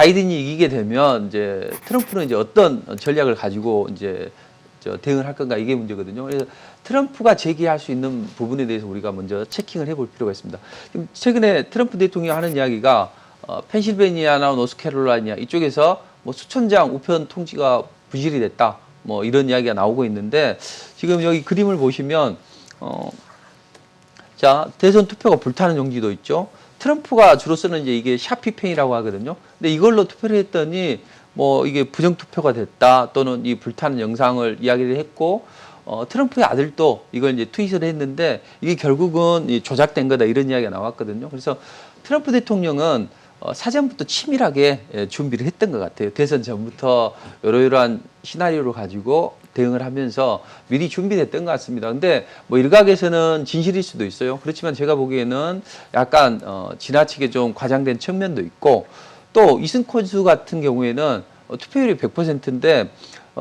바이든이 이기게 되면 이제 트럼프는 이제 어떤 전략을 가지고 이제 대응을 할 건가 이게 문제거든요. 그래서 트럼프가 제기할 수 있는 부분에 대해서 우리가 먼저 체킹을 해볼 필요가 있습니다. 지금 최근에 트럼프 대통령이 하는 이야기가 펜실베니아나 노스캐롤라이나 이쪽에서 뭐 수천 장 우편 통지가 부실이 됐다. 뭐 이런 이야기가 나오고 있는데 지금 여기 그림을 보시면 자, 대선 투표가 불타는 용지도 있죠. 트럼프가 주로 쓰는 이제 이게 샤피펜이라고 하거든요. 근데 이걸로 투표를 했더니 뭐 이게 부정투표가 됐다 또는 이 불타는 영상을 이야기를 했고 트럼프의 아들도 이걸 이제 트윗을 했는데 이게 결국은 조작된 거다 이런 이야기가 나왔거든요. 그래서 트럼프 대통령은 사전부터 치밀하게 준비를 했던 것 같아요. 대선 전부터 이러이러한 시나리오를 가지고 대응을 하면서 미리 준비됐던 것 같습니다. 근데 뭐 일각에서는 진실일 수도 있어요. 그렇지만 제가 보기에는 약간 지나치게 좀 과장된 측면도 있고 또 이승권수 같은 경우에는 투표율이 100%인데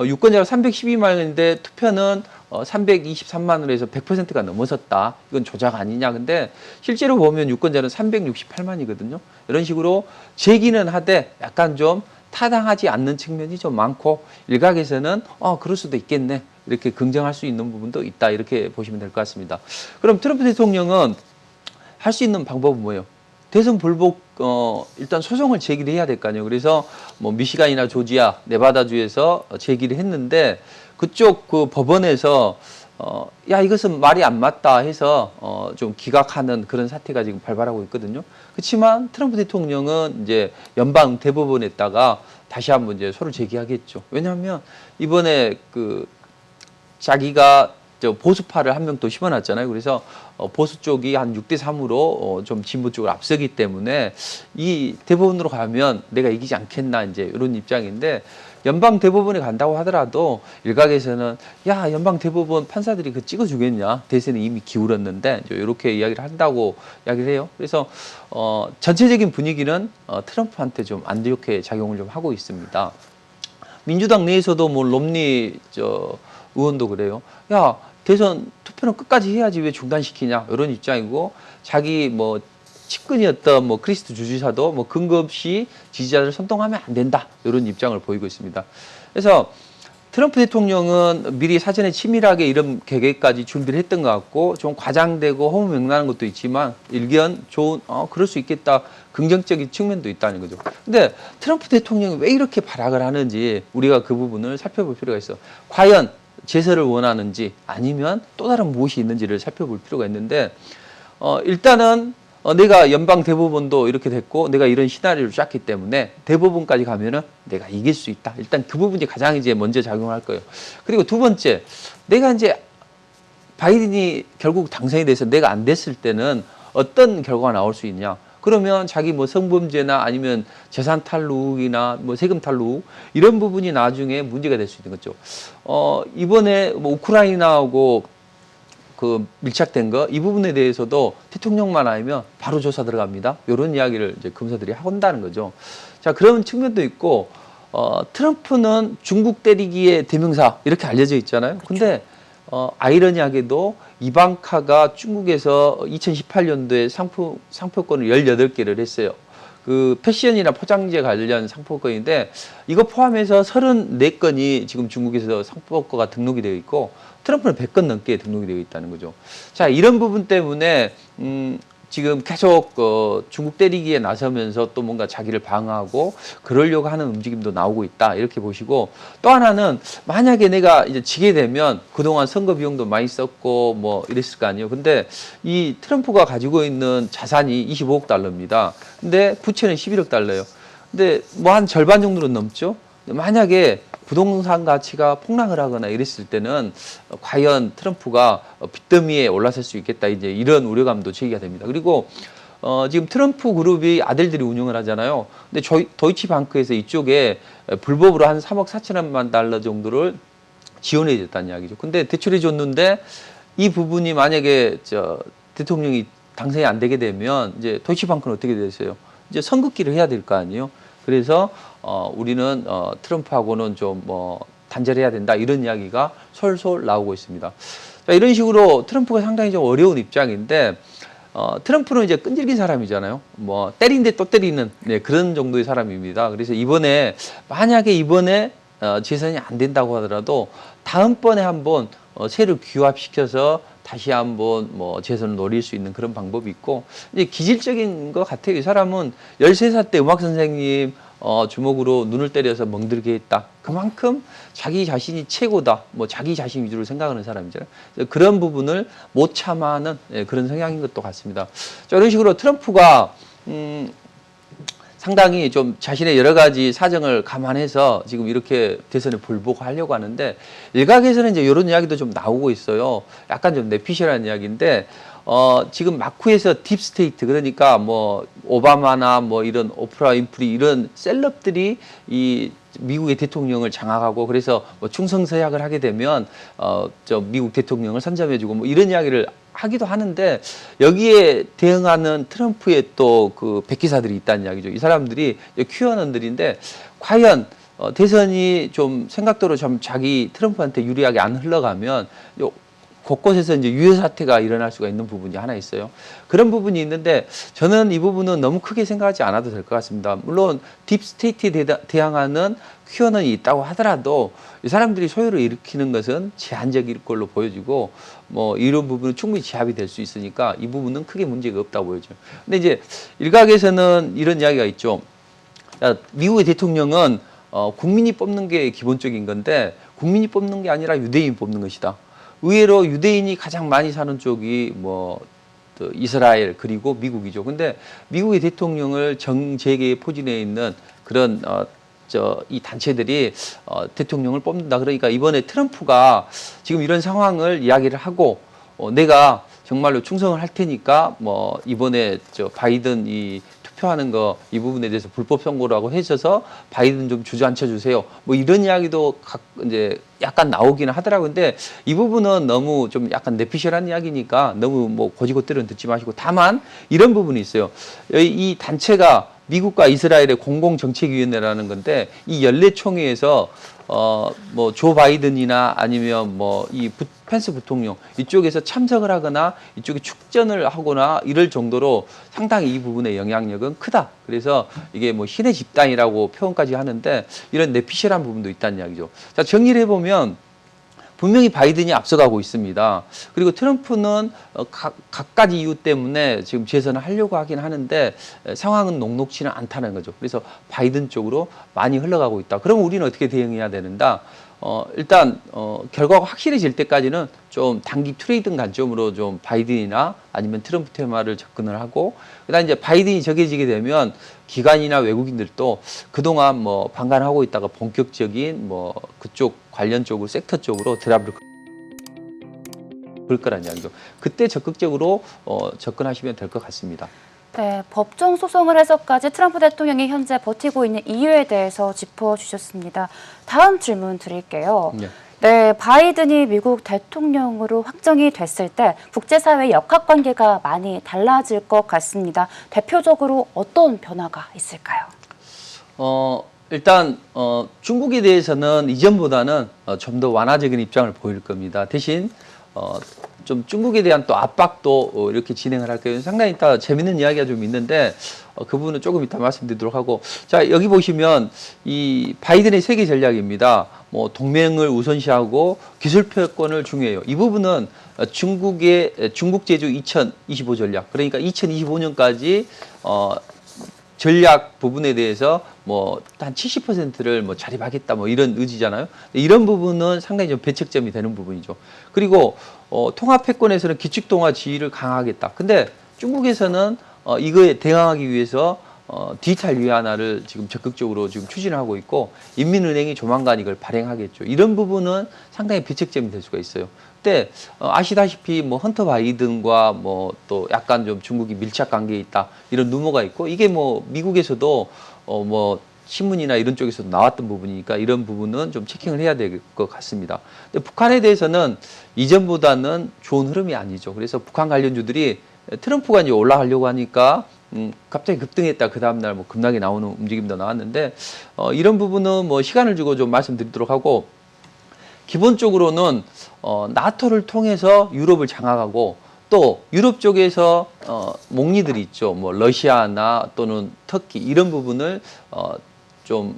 유권자가 312만인데 투표는 323만으로 해서 100%가 넘어섰다. 이건 조작 아니냐. 근데 실제로 보면 유권자는 368만이거든요. 이런 식으로 제기는 하되 약간 좀 타당하지 않는 측면이 좀 많고 일각에서는 그럴 수도 있겠네. 이렇게 긍정할 수 있는 부분도 있다. 이렇게 보시면 될 것 같습니다. 그럼 트럼프 대통령은 할 수 있는 방법은 뭐예요? 대선 불복 일단 소송을 제기를 해야 될 거 아니에요. 그래서 뭐 미시간이나 조지아, 네바다주에서 제기를 했는데 그쪽 그 법원에서 야 이것은 말이 안 맞다 해서 좀 기각하는 그런 사태가 지금 발발하고 있거든요. 그렇지만 트럼프 대통령은 이제 연방 대법원에다가 다시 한번 이제 소를 제기하겠죠. 왜냐하면 이번에 그 자기가 보수파를 한 명 또 심어놨잖아요. 그래서 보수 쪽이 한 6대3으로 좀 진보 쪽을 앞서기 때문에 이 대법원으로 가면 내가 이기지 않겠나 이제 이런 입장인데 연방 대법원에 간다고 하더라도 일각에서는 야 연방 대법원 판사들이 그 찍어주겠냐 대선이 이미 기울었는데 이렇게 이야기를 한다고 이야기를 해요. 그래서 전체적인 분위기는 트럼프한테 좀 안 좋게 작용을 좀 하고 있습니다. 민주당 내에서도 뭐 롬니 의원도 그래요. 야 대선 투표는 끝까지 해야지 왜 중단시키냐 이런 입장이고 자기 뭐 측근이었던 뭐 크리스트 주지사도 뭐 근거 없이 지지자를 선동하면 안 된다 이런 입장을 보이고 있습니다. 그래서 트럼프 대통령은 미리 사전에 치밀하게 이런 계획까지 준비를 했던 것 같고 좀 과장되고 허무맹랑한 것도 있지만 일견 좋은 그럴 수 있겠다 긍정적인 측면도 있다는 거죠. 근데 트럼프 대통령이 왜 이렇게 발악을 하는지 우리가 그 부분을 살펴볼 필요가 있어. 과연 재선을 원하는지 아니면 또 다른 무엇이 있는지를 살펴볼 필요가 있는데 일단은 내가 연방 대법원도 이렇게 됐고 내가 이런 시나리오를 짰기 때문에 대법원까지 가면은 내가 이길 수 있다. 일단 그 부분이 가장 이제 먼저 작용할 거예요. 그리고 두 번째, 내가 이제 바이든이 결국 당선이 돼서 내가 안 됐을 때는 어떤 결과가 나올 수 있냐? 그러면 자기 뭐 성범죄나 아니면 재산 탈루이나 뭐 세금 탈루 이런 부분이 나중에 문제가 될 수 있는 거죠. 이번에 뭐 우크라이나하고 그 밀착된 거 이 부분에 대해서도 대통령만 아니면 바로 조사 들어갑니다. 이런 이야기를 이제 검사들이 한다는 거죠. 자, 그런 측면도 있고 트럼프는 중국 때리기의 대명사 이렇게 알려져 있잖아요. 근데 아이러니하게도 이방카가 중국에서 2018년도에 상표권을 18개를 했어요. 그 패션이나 포장재 관련 상표권인데 이거 포함해서 34건이 지금 중국에서 상표권가 등록이 되어 있고 트럼프는 100건 넘게 등록이 되어 있다는 거죠. 자, 이런 부분 때문에 지금 계속 중국 때리기에 나서면서 또 뭔가 자기를 방어하고 그러려고 하는 움직임도 나오고 있다. 이렇게 보시고 또 하나는 만약에 내가 이제 지게 되면 그동안 선거 비용도 많이 썼고 뭐 이랬을 거 아니에요. 근데 이 트럼프가 가지고 있는 자산이 25억 달러입니다. 근데 부채는 11억 달러예요. 근데 뭐 한 절반 정도는 넘죠. 만약에 부동산 가치가 폭락을 하거나 이랬을 때는 과연 트럼프가 빚더미에 올라설 수 있겠다. 이제 이런 우려감도 제기가 됩니다. 그리고 지금 트럼프 그룹이 아들들이 운영을 하잖아요. 근데 도이치방크에서 이쪽에 불법으로 한 3억 4천만 달러 정도를 지원해 줬다는 이야기죠. 근데 대출해 줬는데 이 부분이 만약에 대통령이 당선이 안 되게 되면 이제 도이치방크는 어떻게 되겠어요? 이제 선긋기를 해야 될 거 아니에요. 그래서 우리는 트럼프하고는 좀 단절해야 된다 이런 이야기가 솔솔 나오고 있습니다. 자, 이런 식으로 트럼프가 상당히 좀 어려운 입장인데 트럼프는 이제 끈질긴 사람이잖아요. 뭐 때린데 또 때리는 네, 그런 정도의 사람입니다. 그래서 만약에 이번에 재선이 안 된다고 하더라도 다음번에 한번 세를 규합시켜서 다시 한번 뭐 재선을 노릴 수 있는 그런 방법이 있고 이제 기질적인 것 같아요. 이 사람은 13살 때 음악 선생님 주먹으로 눈을 때려서 멍들게 했다. 그만큼 자기 자신이 최고다. 뭐 자기 자신 위주로 생각하는 사람이잖아요. 그런 부분을 못 참아하는 그런 성향인 것도 같습니다. 자, 이런 식으로 트럼프가 상당히 좀 자신의 여러 가지 사정을 감안해서 지금 이렇게 대선에 불복하려고 하는데 일각에서는 이제 이런 이야기도 좀 나오고 있어요. 약간 좀 내피셜한 이야기인데 지금 마쿠에서 딥스테이트 그러니까 뭐 오바마나 뭐 이런 오프라 윈프리 이런 셀럽들이 이 미국의 대통령을 장악하고 그래서 뭐 충성서약을 하게 되면 저 미국 대통령을 선점해주고 뭐 이런 이야기를 하기도 하는데 여기에 대응하는 트럼프의 또 그 백기사들이 있다는 이야기죠. 이 사람들이 큐어넌들인데 과연 대선이 좀 생각대로 좀 자기 트럼프한테 유리하게 안 흘러가면 곳곳에서 이제 유해 사태가 일어날 수가 있는 부분이 하나 있어요. 그런 부분이 있는데 저는 이 부분은 너무 크게 생각하지 않아도 될 것 같습니다. 물론 딥스테이트에 대항하는 큐어넌이 있다고 하더라도 이 사람들이 소요를 일으키는 것은 제한적일 걸로 보여지고 뭐 이런 부분은 충분히 제압이 될 수 있으니까 이 부분은 크게 문제가 없다고 보여져요. 근데 이제 일각에서는 이런 이야기가 있죠. 미국의 대통령은 국민이 뽑는 게 기본적인 건데 국민이 뽑는 게 아니라 유대인이 뽑는 것이다. 의외로 유대인이 가장 많이 사는 쪽이 뭐 이스라엘 그리고 미국이죠. 근데 미국의 대통령을 정재계에 포진해 있는 그런 이 단체들이 대통령을 뽑는다. 그러니까 이번에 트럼프가 지금 이런 상황을 이야기를 하고 내가 정말로 충성을 할 테니까 뭐 이번에 바이든 이 투표하는 거 이 부분에 대해서 불법 선거라고 해셔서 바이든 좀 주저앉혀 주세요. 뭐 이런 이야기도 이제 약간 나오기는 하더라고요. 근데 이 부분은 너무 좀 약간 내피셜한 이야기니까 너무 뭐 고지고대로는 듣지 마시고 다만 이런 부분이 있어요. 이 단체가 미국과 이스라엘의 공공정책위원회라는 건데 이 연례총회에서 뭐 조 바이든이나 아니면 뭐 이 펜스 부통령 이쪽에서 참석을 하거나 이쪽에 축전을 하거나 이럴 정도로 상당히 이 부분의 영향력은 크다. 그래서 이게 뭐 신의 집단이라고 표현까지 하는데 이런 내피셜한 부분도 있다는 이야기죠. 자, 정리를 해보면 분명히 바이든이 앞서가고 있습니다. 그리고 트럼프는 각가지 이유 때문에 지금 재선을 하려고 하긴 하는데 상황은 녹록치는 않다는 거죠. 그래서 바이든 쪽으로 많이 흘러가고 있다. 그럼 우리는 어떻게 대응해야 되는가? 일단 결과가 확실해질 때까지는 좀 단기 트레이딩 관점으로 좀 바이든이나 아니면 트럼프 테마를 접근을 하고 그다음 이제 바이든이 적해지게 되면 기관이나 외국인들도 그동안 뭐 방관하고 있다가 본격적인 뭐 그쪽 관련 쪽으로 섹터 쪽으로 드랍을 걸 거란 이야기죠. 그때 적극적으로 접근하시면 될 것 같습니다. 네, 법정 소송을 해서까지 트럼프 대통령이 현재 버티고 있는 이유에 대해서 짚어주셨습니다. 다음 질문 드릴게요. 네, 바이든이 미국 대통령으로 확정이 됐을 때 국제사회의 역학관계가 많이 달라질 것 같습니다. 대표적으로 어떤 변화가 있을까요? 일단 중국에 대해서는 이전보다는 좀 더 완화적인 입장을 보일 겁니다. 대신 좀 중국에 대한 또 압박도 이렇게 진행을 할 거예요. 상당히 이따 재밌는 이야기가 좀 있는데 그 부분은 조금 이따 말씀드리도록 하고 자 여기 보시면 이 바이든의 세계 전략입니다. 뭐 동맹을 우선시하고 기술 패권을 중요해요. 이 부분은 중국의 중국 제조 2025 전략 그러니까 2025년까지 전략 부분에 대해서 뭐 한 70%를 뭐 자립하겠다 뭐 이런 의지잖아요. 이런 부분은 상당히 좀 배척점이 되는 부분이죠. 그리고 통합 패권에서는 기축 동화 지위를 강화하겠다. 근데 중국에서는 이거에 대응하기 위해서 디지털 위안화를 지금 적극적으로 지금 추진하고 있고 인민은행이 조만간 이걸 발행하겠죠. 이런 부분은 상당히 배척점이 될 수가 있어요. 근데 아시다시피 뭐 헌터 바이든과 뭐 또 약간 좀 중국이 밀착 관계에 있다 이런 루머가 있고 이게 뭐 미국에서도 뭐 신문이나 이런 쪽에서도 나왔던 부분이니까 이런 부분은 좀 체킹을 해야 될 것 같습니다. 근데 북한에 대해서는 이전보다는 좋은 흐름이 아니죠. 그래서 북한 관련주들이 트럼프가 이제 올라가려고 하니까 갑자기 급등했다. 그 다음날 뭐 급락이 나오는 움직임도 나왔는데 이런 부분은 뭐 시간을 주고 좀 말씀드리도록 하고 기본적으로는 나토를 통해서 유럽을 장악하고 또 유럽 쪽에서 목리들이 있죠. 뭐 러시아나 또는 터키 이런 부분을 좀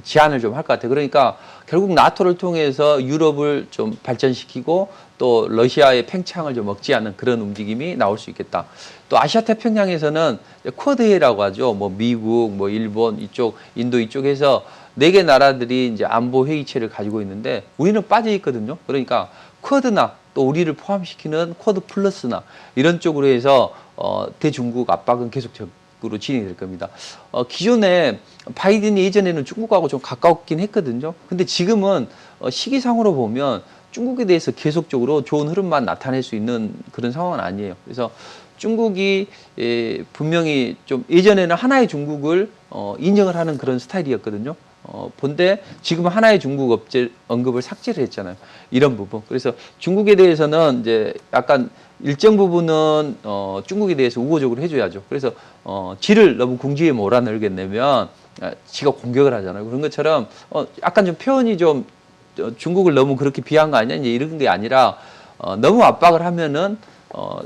제한을 좀 할 것 같아요. 그러니까 결국 나토를 통해서 유럽을 좀 발전시키고 또 러시아의 팽창을 좀 억제하는 그런 움직임이 나올 수 있겠다. 또 아시아 태평양에서는 쿼드회라고 하죠. 뭐 미국, 뭐 일본 이쪽, 인도 이쪽에서 4개 나라들이 이제 안보 회의체를 가지고 있는데 우리는 빠져 있거든요. 그러니까 쿼드나 또 우리를 포함시키는 쿼드 플러스나 이런 쪽으로 해서 대중국 압박은 계속적으로 진행이 될 겁니다. 기존에 바이든이 예전에는 중국하고 좀 가까웠긴 했거든요. 근데 지금은 시기상으로 보면 중국에 대해서 계속적으로 좋은 흐름만 나타낼 수 있는 그런 상황은 아니에요. 그래서 중국이 분명히 좀 예전에는 하나의 중국을 인정을 하는 그런 스타일이었거든요. 본데 지금 하나의 중국 업체 언급을 삭제를 했잖아요. 이런 부분. 그래서 중국에 대해서는 이제 약간 일정 부분은 중국에 대해서 우호적으로 해줘야죠. 그래서 지를 너무 궁지에 몰아넣겠냐면 지가 공격을 하잖아요. 그런 것처럼 약간 좀 표현이 좀 중국을 너무 그렇게 비한 거 아니냐 이제 이런 게 아니라 너무 압박을 하면은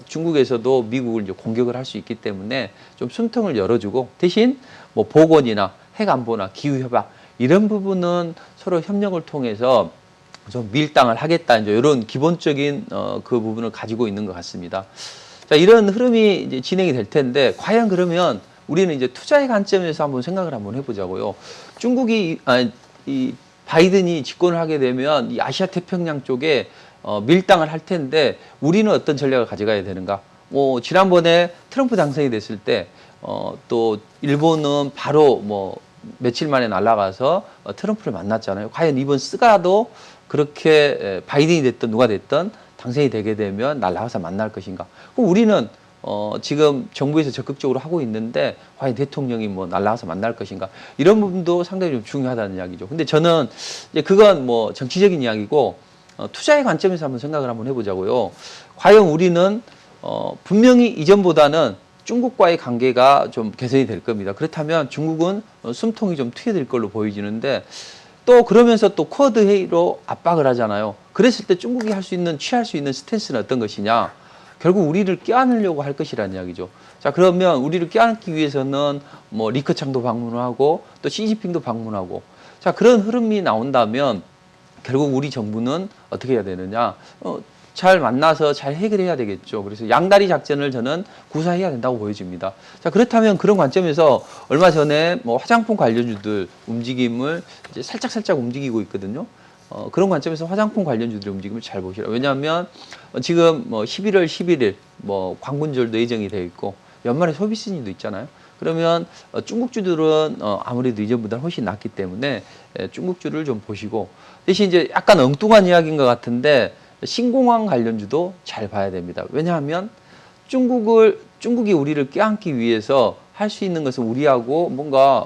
중국에서도 미국을 이제 공격을 할 수 있기 때문에 좀 숨통을 열어주고 대신 뭐 보건이나 핵 안보나 기후 협약 이런 부분은 서로 협력을 통해서 좀 밀당을 하겠다 이제 이런 기본적인 그 부분을 가지고 있는 것 같습니다. 자, 이런 흐름이 이제 진행이 될 텐데 과연 그러면 우리는 이제 투자의 관점에서 한번 생각을 한번 해보자고요. 중국이 이 바이든이 집권을 하게 되면 이 아시아 태평양 쪽에 밀당을 할 텐데 우리는 어떤 전략을 가져가야 되는가? 뭐 지난번에 트럼프 당선이 됐을 때 또 일본은 바로 뭐 며칠 만에 날아가서 트럼프를 만났잖아요. 과연 이번 스가도 그렇게 바이든이 됐든 누가 됐든 당선이 되게 되면 날아가서 만날 것인가? 그럼 우리는 지금 정부에서 적극적으로 하고 있는데 과연 대통령이 뭐 날아가서 만날 것인가? 이런 부분도 상당히 좀 중요하다는 이야기죠. 근데 저는 이제 그건 뭐 정치적인 이야기고 투자의 관점에서 한번 생각을 한번 해보자고요. 과연 우리는 분명히 이전보다는 중국과의 관계가 좀 개선이 될 겁니다. 그렇다면 중국은 숨통이 좀 트여질 걸로 보여지는데 또 그러면서 또 쿼드 회의로 압박을 하잖아요. 그랬을 때 중국이 취할 수 있는 스탠스는 어떤 것이냐? 결국 우리를 껴안으려고 할 것이라는 이야기죠. 자, 그러면 우리를 껴안기 위해서는 뭐 리커창도 방문하고 또 시진핑도 방문하고 자, 그런 흐름이 나온다면 결국 우리 정부는 어떻게 해야 되느냐? 잘 만나서 잘 해결해야 되겠죠. 그래서 양다리 작전을 저는 구사해야 된다고 보여집니다. 자, 그렇다면 그런 관점에서 얼마 전에 뭐 화장품 관련주들 움직임을 이제 살짝 움직이고 있거든요. 그런 관점에서 화장품 관련주들의 움직임을 잘 보시라. 왜냐하면 지금 뭐 11월 11일 뭐 광군절도 예정이 되어 있고 연말에 소비 시즌도 있잖아요. 그러면 중국주들은 아무래도 이전보다 훨씬 낫기 때문에 중국주를 좀 보시고 대신 이제 약간 엉뚱한 이야기인 것 같은데 신공항 관련주도 잘 봐야 됩니다. 왜냐하면 중국이 우리를 껴안기 위해서 할 수 있는 것은 우리하고 뭔가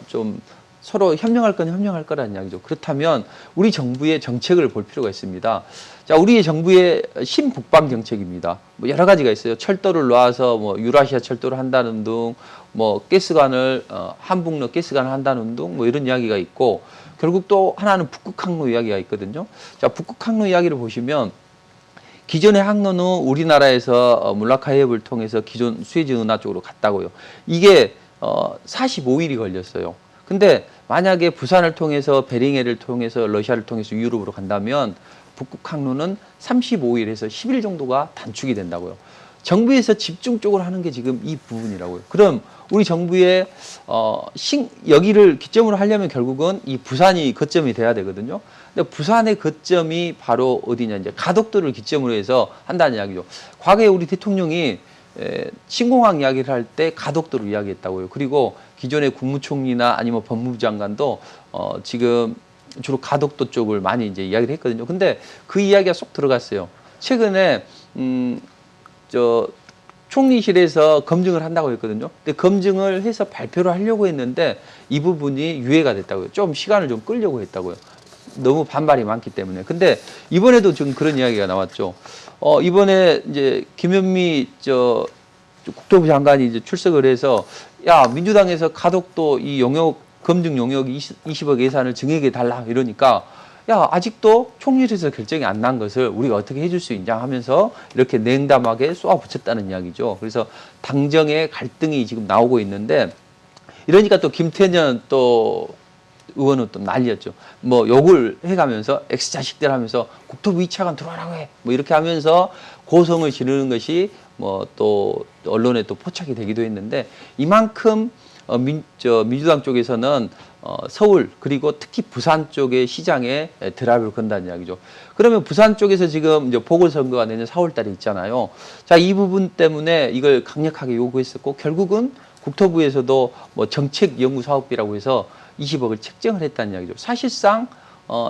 좀 서로 협력할 건 협력할 거라는 이야기죠. 그렇다면 우리 정부의 정책을 볼 필요가 있습니다. 자, 우리 정부의 신북방 정책입니다. 뭐 여러 가지가 있어요. 철도를 놔서 뭐 유라시아 철도를 한다는 등, 뭐 가스관을 한북로 가스관을 한다는 등, 뭐 이런 이야기가 있고 결국 또 하나는 북극항로 이야기가 있거든요. 자, 북극항로 이야기를 보시면 기존의 항로는 우리나라에서 몰라카 해협을 통해서 기존 수에즈 운하 쪽으로 갔다고요. 이게 45일이 걸렸어요. 근데 만약에 부산을 통해서 베링해를 통해서 러시아를 통해서 유럽으로 간다면 북극 항로는 35일에서 10일 정도가 단축이 된다고요. 정부에서 집중적으로 하는 게 지금 이 부분이라고요. 그럼 우리 정부의 여기를 기점으로 하려면 결국은 이 부산이 거점이 돼야 되거든요. 근데 부산의 거점이 바로 어디냐 이제 가덕도를 기점으로 해서 한다는 이야기죠. 과거에 우리 대통령이 신공항 이야기를 할 때 가덕도를 이야기했다고요. 그리고 기존의 국무총리나 아니면 법무부 장관도 지금 주로 가덕도 쪽을 많이 이제 이야기를 했거든요. 근데 그 이야기가 쏙 들어갔어요. 최근에 총리실에서 검증을 한다고 했거든요. 근데 검증을 해서 발표를 하려고 했는데 이 부분이 유예가 됐다고요. 좀 시간을 좀 끌려고 했다고요. 너무 반발이 많기 때문에. 근데 이번에도 좀 그런 이야기가 나왔죠. 이번에 이제 김현미 국토부 장관이 이제 출석을 해서 야, 민주당에서 가덕도 이 용역 검증 용역 20억 예산을 증액해 달라 이러니까 야, 아직도 총리실에서 결정이 안 난 것을 우리가 어떻게 해줄 수 있냐 하면서 이렇게 냉담하게 쏘아붙였다는 이야기죠. 그래서 당정의 갈등이 지금 나오고 있는데, 이러니까 또 김태년 또 의원은 또 난리였죠. 뭐 욕을 해가면서 X자식들 하면서 국토부 2차관 들어가라고 해. 뭐 이렇게 하면서 고성을 지르는 것이 뭐 또 언론에 또 포착이 되기도 했는데, 이만큼 민주당 쪽에서는 서울 그리고 특히 부산 쪽의 시장에 드라이브를 건다는 이야기죠. 그러면 부산 쪽에서 지금 이제 보궐선거가 내년 4월 달에 있잖아요. 자, 이 부분 때문에 이걸 강력하게 요구했었고, 결국은 국토부에서도 뭐 정책 연구 사업비라고 해서 20억을 책정을 했다는 이야기죠. 사실상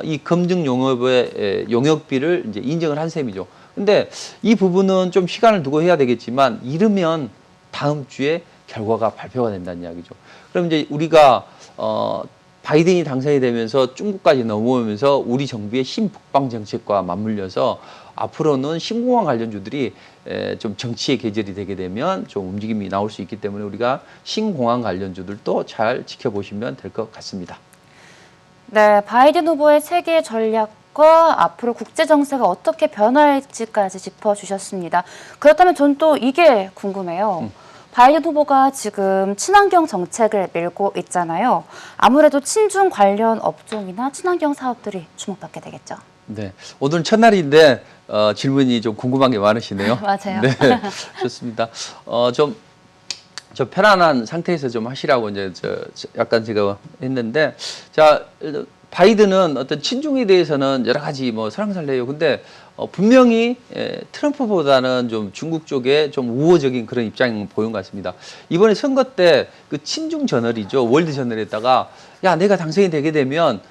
이 검증 용역의 용역비를 이제 인정을 한 셈이죠. 근데 이 부분은 좀 시간을 두고 해야 되겠지만, 이르면 다음 주에 결과가 발표가 된다는 이야기죠. 그럼 이제 우리가 바이든이 당선이 되면서 중국까지 넘어오면서 우리 정부의 신북방 정책과 맞물려서 앞으로는 신공항 관련주들이 좀 정치의 계절이 되게 되면 좀 움직임이 나올 수 있기 때문에 우리가 신공항 관련주들도 잘 지켜보시면 될 것 같습니다. 네, 바이든 후보의 세계 전략과 앞으로 국제 정세가 어떻게 변화할지까지 짚어주셨습니다. 그렇다면 전 또 이게 궁금해요. 바이든 후보가 지금 친환경 정책을 밀고 있잖아요. 아무래도 친중 관련 업종이나 친환경 사업들이 주목받게 되겠죠. 네, 오늘 첫날인데 질문이 좀 궁금한 게 많으시네요. 맞아요. 네, 좋습니다. 저 편안한 상태에서 좀 하시라고 이제 약간 제가 했는데, 자, 바이든은 어떤 친중에 대해서는 여러 가지 뭐 설왕설래요. 근데 분명히 트럼프보다는 좀 중국 쪽에 좀 우호적인 그런 입장을 보인 것 같습니다. 이번에 선거 때 그 친중 저널이죠, 월드 저널에다가 야, 내가 당선이 되게 되면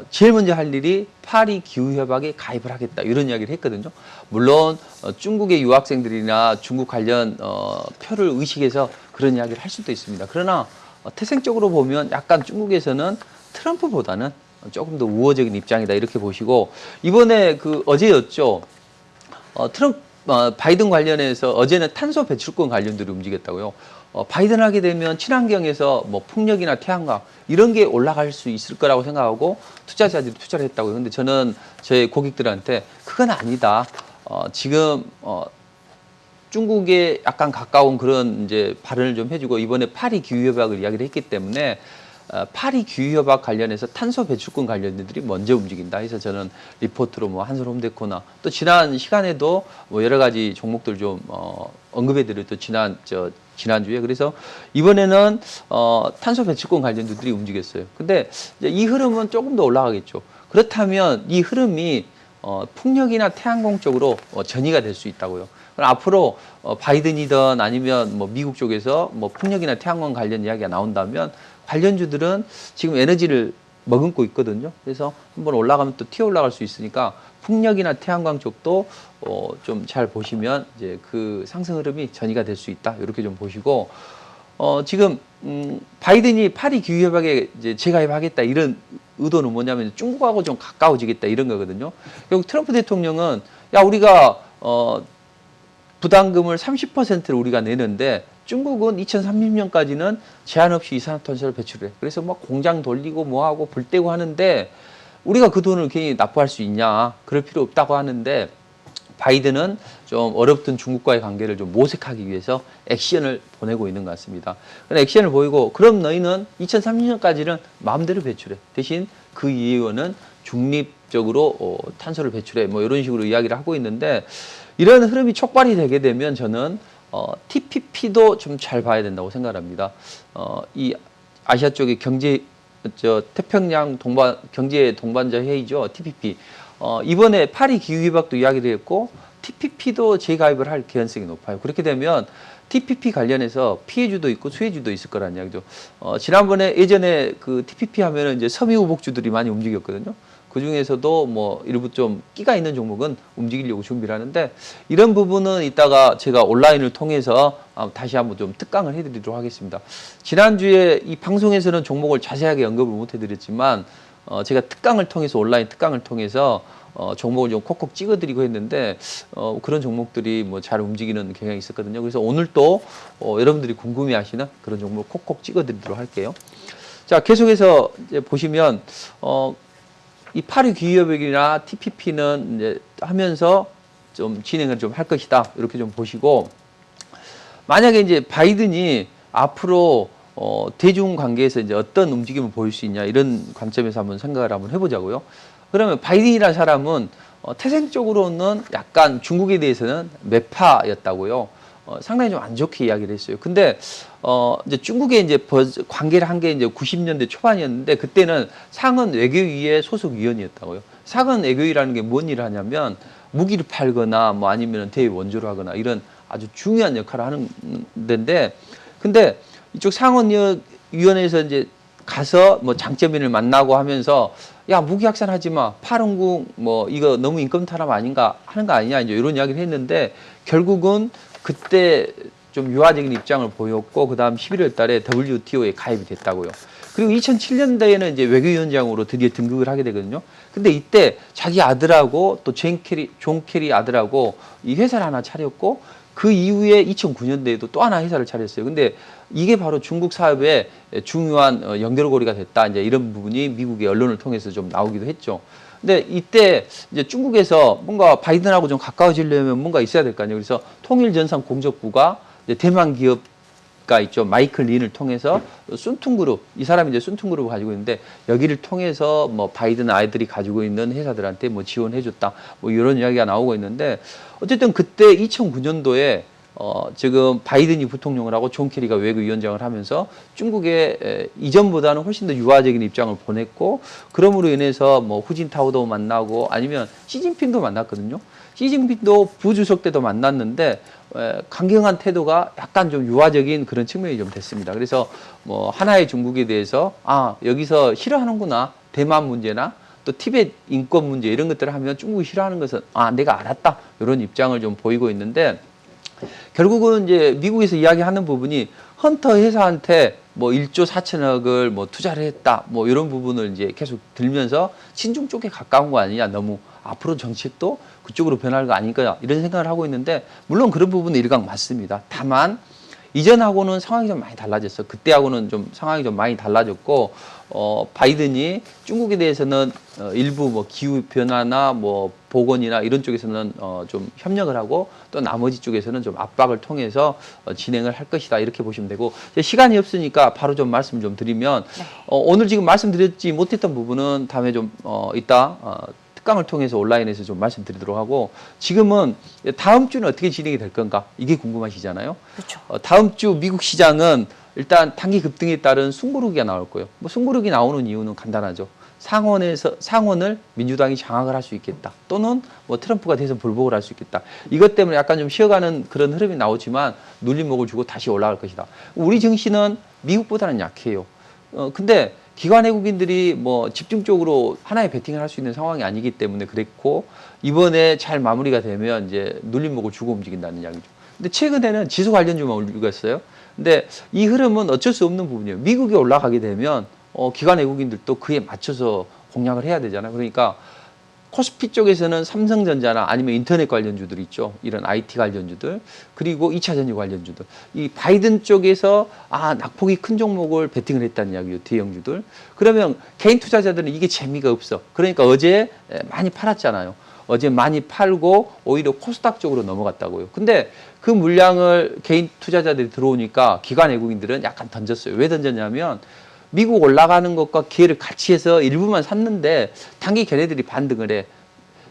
제일 먼저 할 일이 파리 기후협약에 가입을 하겠다, 이런 이야기를 했거든요. 물론 중국의 유학생들이나 중국 관련 표를 의식해서 그런 이야기를 할 수도 있습니다. 그러나 태생적으로 보면 약간 중국에서는 트럼프보다는 조금 더 우호적인 입장이다, 이렇게 보시고, 이번에 그 어제였죠. 바이든 관련해서 어제는 탄소 배출권 관련들이 움직였다고요. 바이든 하게 되면 친환경에서 뭐 풍력이나 태양광 이런 게 올라갈 수 있을 거라고 생각하고 투자자들이 투자를 했다고요. 근데 저는 저희 고객들한테 그건 아니다. 지금 중국에 약간 가까운 그런 이제 발언을 좀 해주고, 이번에 파리 기후협약을 이야기를 했기 때문에 파리 기후협약 관련해서 탄소 배출권 관련들이 먼저 움직인다 해서 저는 리포트로 뭐 한솔홈데코나 또 지난 시간에도 뭐 여러 가지 종목들 좀 언급해드렸죠. 지난주에. 그래서 이번에는 탄소 배출권 관련주들이 움직였어요. 근데 이제 이 흐름은 조금 더 올라가겠죠. 그렇다면 이 흐름이 풍력이나 태양광 쪽으로 전이가 될 수 있다고요. 그럼 앞으로 바이든이든 아니면 뭐 미국 쪽에서 뭐 풍력이나 태양광 관련 이야기가 나온다면 관련주들은 지금 에너지를 머금고 있거든요. 그래서 한번 올라가면 또 튀어 올라갈 수 있으니까 풍력이나 태양광 쪽도 좀 잘 보시면 이제 그 상승 흐름이 전이가 될 수 있다, 이렇게 좀 보시고, 지금 바이든이 파리 기후협약에 이제 재가입하겠다 이런 의도는 뭐냐면 중국하고 좀 가까워지겠다 이런 거거든요. 결국 트럼프 대통령은 야, 우리가 부담금을 30%를 우리가 내는데 중국은 2030년까지는 제한 없이 이산화탄소를 배출해. 그래서 막 공장 돌리고 뭐하고 불 떼고 하는데 우리가 그 돈을 괜히 납부할 수 있냐? 그럴 필요 없다고 하는데, 바이든은 좀 어렵던 중국과의 관계를 좀 모색하기 위해서 액션을 보내고 있는 것 같습니다. 그런 액션을 보이고, 그럼 너희는 2030년까지는 마음대로 배출해. 대신 그 이후에는 중립적으로 탄소를 배출해. 뭐 이런 식으로 이야기를 하고 있는데, 이런 흐름이 촉발이 되게 되면 저는 TPP도 좀 잘 봐야 된다고 생각합니다. 이 아시아 쪽의 태평양 경제 동반자 회의죠, TPP. 이번에 파리 기후협약도 이야기를 했고 TPP도 재가입을 할 개연성이 높아요. 그렇게 되면 TPP 관련해서 피해주도 있고 수혜주도 있을 거라는 이야기죠. 지난번에 예전에 그 TPP 하면은 이제 섬유유복주들이 많이 움직였거든요. 그 중에서도 뭐 일부 좀 끼가 있는 종목은 움직이려고 준비를 하는데, 이런 부분은 이따가 제가 온라인을 통해서 다시 한번 좀 특강을 해드리도록 하겠습니다. 지난주에 이 방송에서는 종목을 자세하게 언급을 못 해드렸지만 제가 특강을 통해서, 온라인 특강을 통해서 종목을 좀 콕콕 찍어드리고 했는데 그런 종목들이 뭐 잘 움직이는 경향이 있었거든요. 그래서 오늘 또 여러분들이 궁금해하시는 그런 종목을 콕콕 찍어드리도록 할게요. 자, 계속해서 이제 보시면 이 파리 기업이나 TPP는 이제 하면서 좀 진행을 좀 할 것이다. 이렇게 좀 보시고, 만약에 이제 바이든이 앞으로 대중 관계에서 이제 어떤 움직임을 보일 수 있냐 이런 관점에서 한번 생각을 한번 해보자고요. 그러면 바이든이라는 사람은 태생적으로는 약간 중국에 대해서는 매파였다고요. 상당히 좀 안 좋게 이야기를 했어요. 근데 이제 중국에 이제 관계를 한 게 이제 90년대 초반이었는데 그때는 상은 외교위의 소속 위원이었다고요. 상은 외교위라는 게 뭔 일을 하냐면 무기를 팔거나 뭐 아니면 대외 원조를 하거나 이런 아주 중요한 역할을 하는 데인데, 근데 이쪽 상원위원회에서 이제 가서 뭐 장점인을 만나고 하면서 야, 무기 확산하지 마, 파룬궁 뭐 이거 너무 인권 탄압 아닌가 하는 거 아니냐 이제 이런 이야기를 했는데, 결국은 그때 좀 유화적인 입장을 보였고 그다음 11월 달에 WTO에 가입이 됐다고요. 그리고 2007년도에는 이제 외교위원장으로 드디어 등극을 하게 되거든요. 근데 이때 자기 아들하고 또 존 캐리 아들하고 이 회사를 하나 차렸고, 그 이후에 2009년도에도 또 하나 회사를 차렸어요. 근데 이게 바로 중국 사업의 중요한 연결고리가 됐다. 이제 이런 부분이 미국의 언론을 통해서 좀 나오기도 했죠. 근데 이때 이제 중국에서 뭔가 바이든하고 좀 가까워지려면 뭔가 있어야 될 거 아니에요. 그래서 통일전산공적부가 이제 대만 기업가 있죠. 마이클 린을 통해서 순퉁그룹, 이 사람이 이제 순퉁그룹을 가지고 있는데 여기를 통해서 뭐 바이든 아이들이 가지고 있는 회사들한테 뭐 지원해줬다. 뭐 이런 이야기가 나오고 있는데, 어쨌든 그때 2009년도에 지금 바이든이 부통령을 하고 존 캐리가 외교위원장을 하면서 중국에 이전보다는 훨씬 더 유화적인 입장을 보냈고, 그러므로 인해서 뭐 후진타오도 만나고 아니면 시진핑도 만났거든요. 시진핑도 부주석 때도 만났는데 강경한 태도가 약간 좀 유화적인 그런 측면이 좀 됐습니다. 그래서 뭐 하나의 중국에 대해서 여기서 싫어하는구나, 대만 문제나 또 티베트 인권 문제 이런 것들을 하면 중국이 싫어하는 것은 내가 알았다 이런 입장을 좀 보이고 있는데, 결국은 이제 미국에서 이야기하는 부분이 헌터 회사한테 뭐 1조 4천억을 뭐 투자를 했다 뭐 이런 부분을 이제 계속 들면서 친중 쪽에 가까운 거 아니냐, 너무 앞으로 정책도 그쪽으로 변할 거 아닐까 이런 생각을 하고 있는데, 물론 그런 부분은 일각 맞습니다. 다만 이전하고는 상황이 좀 많이 달라졌어. 그때하고는 좀 상황이 좀 많이 달라졌고, 바이든이 중국에 대해서는 일부 뭐 기후 변화나 뭐 보건이나 이런 쪽에서는 좀 협력을 하고, 또 나머지 쪽에서는 좀 압박을 통해서 진행을 할 것이다 이렇게 보시면 되고, 시간이 없으니까 바로 좀 말씀 좀 드리면, 오늘 지금 말씀드렸지 못했던 부분은 다음에 좀 이따 특강을 통해서 온라인에서 좀 말씀드리도록 하고, 지금은 다음 주는 어떻게 진행이 될 건가 이게 궁금하시잖아요. 그렇죠. 다음 주 미국 시장은 일단 단기 급등에 따른 숨고르기가 나올 거예요. 뭐 숨고르기 나오는 이유는 간단하죠. 상원을 민주당이 장악을 할 수 있겠다. 또는 뭐 트럼프가 대선 불복을 할 수 있겠다. 이것 때문에 약간 좀 쉬어가는 그런 흐름이 나오지만 눌림목을 주고 다시 올라갈 것이다. 우리 증시는 미국보다는 약해요. 근데 기관 외국인들이 뭐 집중적으로 하나의 베팅을 할 수 있는 상황이 아니기 때문에 그랬고, 이번에 잘 마무리가 되면 이제 눌림목을 주고 움직인다는 이야기죠. 근데 최근에는 지수 관련주만 올리고 있어요. 근데 이 흐름은 어쩔 수 없는 부분이에요. 미국이 올라가게 되면 기관 외국인들도 그에 맞춰서 공략을 해야 되잖아요. 그러니까 코스피 쪽에서는 삼성전자나 아니면 인터넷 관련주들 있죠. 이런 IT 관련주들, 그리고 2차 전지 관련주들. 이 바이든 쪽에서 낙폭이 큰 종목을 베팅을 했다는 이야기예요. 대형주들. 그러면 개인 투자자들은 이게 재미가 없어. 그러니까 어제 많이 팔았잖아요. 어제 많이 팔고 오히려 코스닥 쪽으로 넘어갔다고요. 근데 그 물량을 개인 투자자들이 들어오니까 기관 외국인들은 약간 던졌어요. 왜 던졌냐면 미국 올라가는 것과 기회를 같이 해서 일부만 샀는데 단기 걔네들이 반등을 해.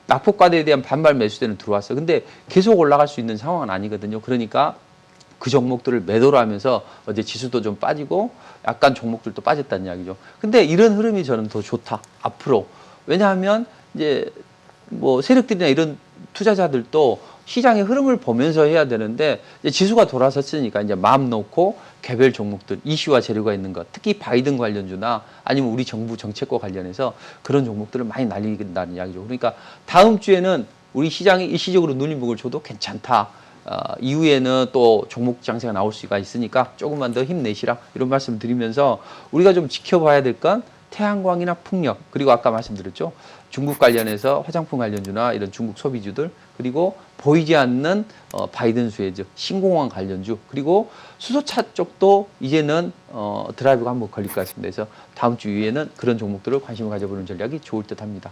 낙폭 과대에 대한 반발 매수세는 들어왔어요. 근데 계속 올라갈 수 있는 상황은 아니거든요. 그러니까 그 종목들을 매도를 하면서 어제 지수도 좀 빠지고 약간 종목들도 빠졌다는 이야기죠. 근데 이런 흐름이 저는 더 좋다. 앞으로. 왜냐하면 이제 뭐 세력들이나 이런 투자자들도 시장의 흐름을 보면서 해야 되는데, 이제 지수가 돌아섰으니까 이제 마음 놓고 개별 종목들, 이슈와 재료가 있는 것, 특히 바이든 관련주나 아니면 우리 정부 정책과 관련해서 그런 종목들을 많이 날린다는 이야기죠. 그러니까 다음 주에는 우리 시장이 일시적으로 눌림목을 줘도 괜찮다. 이후에는 또 종목 장세가 나올 수가 있으니까 조금만 더 힘내시라 이런 말씀 드리면서, 우리가 좀 지켜봐야 될 건 태양광이나 풍력, 그리고 아까 말씀드렸죠. 중국 관련해서 화장품 관련주나 이런 중국 소비주들, 그리고 보이지 않는 바이든 수혜주, 신공항 관련주, 그리고 수소차 쪽도 이제는 드라이브가 한번 걸릴 것 같습니다. 그래서 다음 주 이후에는 그런 종목들을 관심을 가져보는 전략이 좋을 듯 합니다.